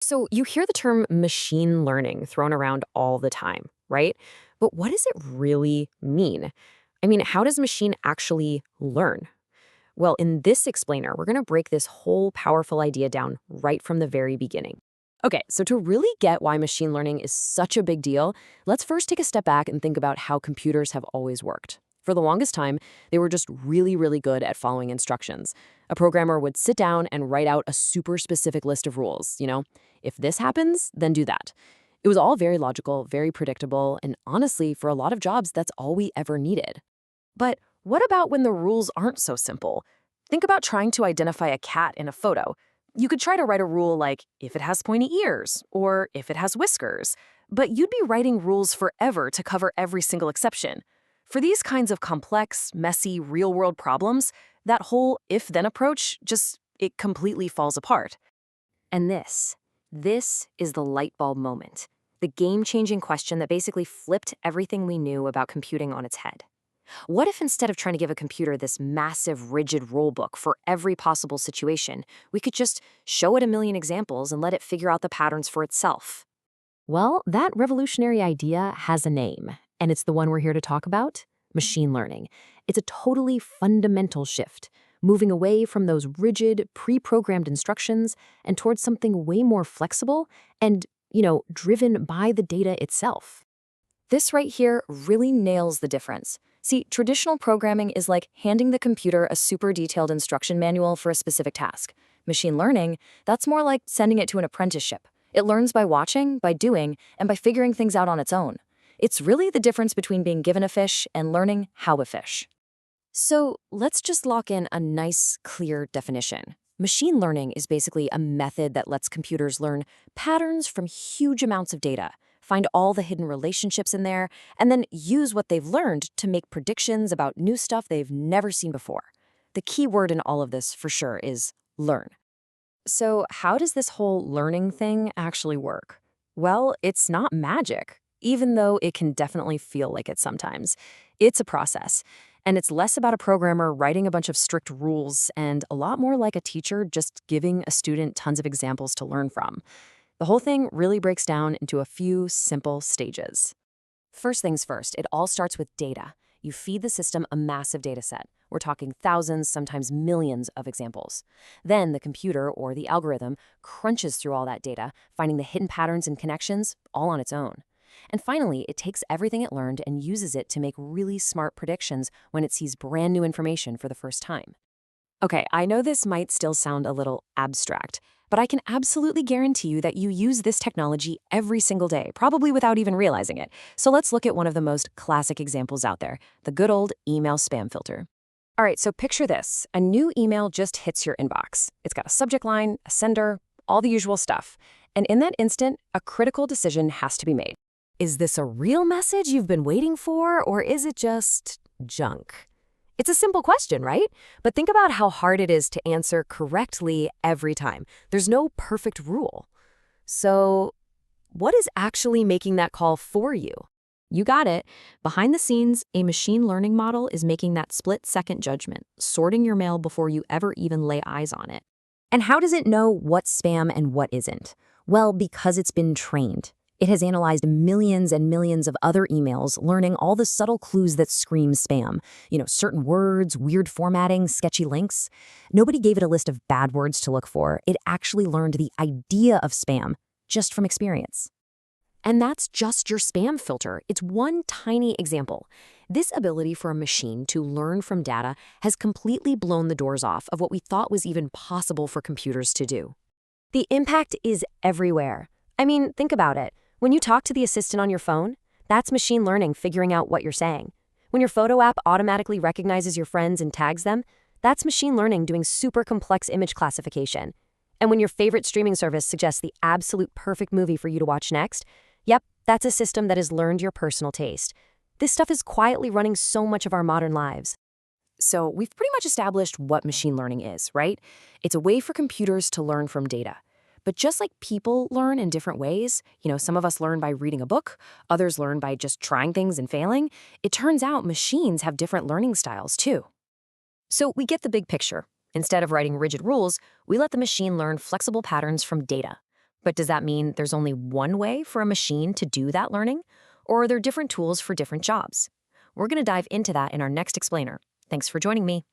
So you hear the term machine learning thrown around all the time, right? But what does it really mean? I mean, how does machine actually learn? Well, in this explainer, we're going to break this whole powerful idea down right from the very beginning. Okay, so to really get why machine learning is such a big deal, let's first take a step back and think about how computers have always worked. For the longest time, they were just really, really good at following instructions. A programmer would sit down and write out a super specific list of rules, if this happens, then do that. It was all very logical, very predictable, and honestly, for a lot of jobs, that's all we ever needed. But what about when the rules aren't so simple? Think about trying to identify a cat in a photo. You could try to write a rule like if it has pointy ears or if it has whiskers, but you'd be writing rules forever to cover every single exception. For these kinds of complex, messy, real-world problems, that whole if-then approach it completely falls apart. And this is the light bulb moment, the game-changing question that basically flipped everything we knew about computing on its head. What if instead of trying to give a computer this massive, rigid rule book for every possible situation, we could just show it a million examples and let it figure out the patterns for itself? Well, that revolutionary idea has a name, and it's the one we're here to talk about: machine learning. It's a totally fundamental shift, moving away from those rigid, pre-programmed instructions and towards something way more flexible and, driven by the data itself. This right here really nails the difference. See, traditional programming is like handing the computer a super detailed instruction manual for a specific task. Machine learning, that's more like sending it to an apprenticeship. It learns by watching, by doing, and by figuring things out on its own. It's really the difference between being given a fish and learning how to fish. So let's just lock in a nice, clear definition. Machine learning is basically a method that lets computers learn patterns from huge amounts of data, find all the hidden relationships in there, and then use what they've learned to make predictions about new stuff they've never seen before. The key word in all of this, for sure, is learn. So how does this whole learning thing actually work? Well, it's not magic, even though it can definitely feel like it sometimes. It's a process, and it's less about a programmer writing a bunch of strict rules and a lot more like a teacher just giving a student tons of examples to learn from. The whole thing really breaks down into a few simple stages. First things first, it all starts with data. You feed the system a massive data set. We're talking thousands, sometimes millions of examples. Then the computer or the algorithm crunches through all that data, finding the hidden patterns and connections all on its own. And finally, it takes everything it learned and uses it to make really smart predictions when it sees brand new information for the first time. Okay, I know this might still sound a little abstract, but I can absolutely guarantee you that you use this technology every single day, probably without even realizing it. So let's look at one of the most classic examples out there, the good old email spam filter. All right, so picture this. A new email just hits your inbox. It's got a subject line, a sender, all the usual stuff. And in that instant, a critical decision has to be made. Is this a real message you've been waiting for, or is it just junk? It's a simple question, right? But think about how hard it is to answer correctly every time. There's no perfect rule. So, what is actually making that call for you? You got it. Behind the scenes, a machine learning model is making that split-second judgment, sorting your mail before you ever even lay eyes on it. And how does it know what's spam and what isn't? Well, because it's been trained. It has analyzed millions and millions of other emails, learning all the subtle clues that scream spam. Certain words, weird formatting, sketchy links. Nobody gave it a list of bad words to look for. It actually learned the idea of spam just from experience. And that's just your spam filter. It's one tiny example. This ability for a machine to learn from data has completely blown the doors off of what we thought was even possible for computers to do. The impact is everywhere. I mean, think about it. When you talk to the assistant on your phone, that's machine learning figuring out what you're saying. When your photo app automatically recognizes your friends and tags them, that's machine learning doing super complex image classification. And when your favorite streaming service suggests the absolute perfect movie for you to watch next, yep, that's a system that has learned your personal taste. This stuff is quietly running so much of our modern lives. So we've pretty much established what machine learning is, right? It's a way for computers to learn from data. But just like people learn in different ways, some of us learn by reading a book, others learn by just trying things and failing, it turns out machines have different learning styles too. So we get the big picture. Instead of writing rigid rules, we let the machine learn flexible patterns from data. But does that mean there's only one way for a machine to do that learning? Or are there different tools for different jobs? We're going to dive into that in our next explainer. Thanks for joining me.